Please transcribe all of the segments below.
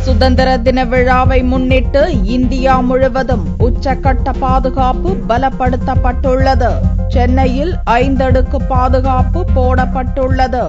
சுதந்திர தின விழாவை முன்னிட்டு இந்தியா முழுவதும் உச்சக்கட்ட பாதுகாப்பு பலப்படுத்தப்பட்டுள்ளது. சென்னையில் 5 அடுக்கு பாதுகாப்பு போடப்பட்டுள்ளது.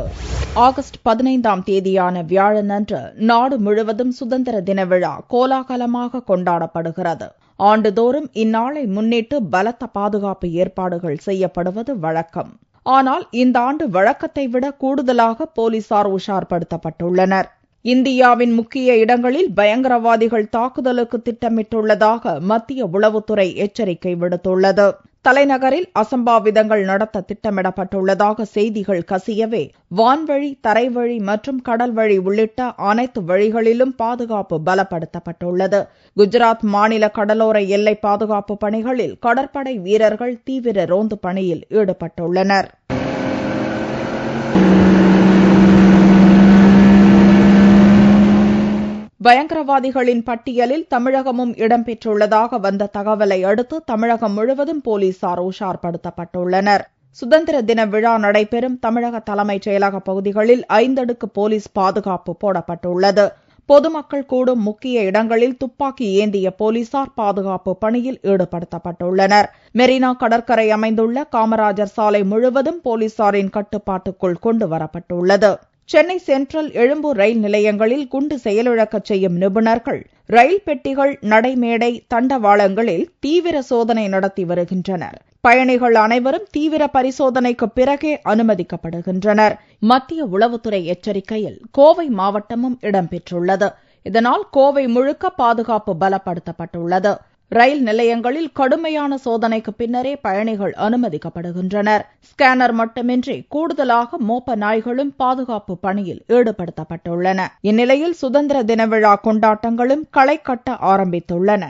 ஆகஸ்ட் 15ஆம் தேதியான வியாழனன்று நாடு முழுவதும் சுதந்திர தின விழா கோலாகலமாக கொண்டாடப்படுகிறது. ஆண்டுதோறும் இந்நாளை முன்னிட்டு பலத்த பாதுகாப்பு ஏற்பாடுகள் செய்யப்படுவது வழக்கம். ஆனால் இந்த ஆண்டு வழக்கத்தை விட கூடுதலாக போலீசார் உஷார்படுத்தப்பட்டுள்ளனர். இந்தியாவின் முக்கிய இடங்களில் பயங்கரவாதிகள் தாக்குதலுக்கு திட்டமிட்டுள்ளதாக மத்திய உளவுத்துறை எச்சரிக்கை விடுத்துள்ளது. தலைநகரில் அசம்பாவிதங்கள் நடத்த திட்டமிடப்பட்டுள்ளதாக செய்திகள் கசியவே வான்வழி, தரைவழி மற்றும் கடல்வழி உள்ளிட்ட அனைத்து வழிகளிலும் பாதுகாப்பு பலப்படுத்தப்பட்டுள்ளது. குஜராத் மாநில கடலோர எல்லை பாதுகாப்பு பணிகளில் கடற்படை வீரர்கள் தீவிர ரோந்து பணியில் ஈடுபட்டுள்ளனர். பயங்கரவாதிகளின் பட்டியலில் தமிழகமும் இடம்பெற்றுள்ளதாக வந்த தகவலை அடுத்து தமிழகம் முழுவதும் போலீசார் உஷார்படுத்தப்பட்டுள்ளனர். சுதந்திர தின விழா நடைபெறும் தமிழக தலைமைச் செயலக பகுதிகளில் 5 அடுக்கு போலீஸ் பாதுகாப்பு போடப்பட்டுள்ளது. பொதுமக்கள் கூடும் முக்கிய இடங்களில் துப்பாக்கி ஏந்திய போலீசார் பாதுகாப்பு பணியில் ஈடுபடுத்தப்பட்டுள்ளனர். மெரினா கடற்கரை அமைந்துள்ள காமராஜர் சாலை முழுவதும் போலீசாரின் கட்டுப்பாட்டுக்குள் கொண்டுவரப்பட்டுள்ளது. சென்னை சென்ட்ரல், எழும்பூர் ரயில் நிலையங்களில் குண்டு செயலிழக்கச் செய்யும் நிபுணர்கள் ரயில் பெட்டிகள், நடைமேடை, தண்டவாளங்களில் தீவிர சோதனை நடத்தி வருகின்றனர். பயணிகள் அனைவரும் தீவிர பரிசோதனைக்கு பிறகே அனுமதிக்கப்படுகின்றனர். மத்திய உளவுத்துறை எச்சரிக்கையில் கோவை மாவட்டமும் இடம்பெற்றுள்ளது. இதனால் கோவை முழுக்க பாதுகாப்பு பலப்படுத்தப்பட்டுள்ளது. ரயில் நிலையங்களில் கடுமையான சோதனைக்கு பின்னரே பயணிகள் அனுமதிக்கப்படுகின்றனர். ஸ்கேனர் மட்டுமின்றி கூடுதலாக மோப்ப நாய்களும் பாதுகாப்பு பணியில் ஈடுபடுத்தப்பட்டுள்ளன. இந்நிலையில் சுதந்திர தின விழா கொண்டாட்டங்களும் களை கட்ட ஆரம்பித்துள்ளன.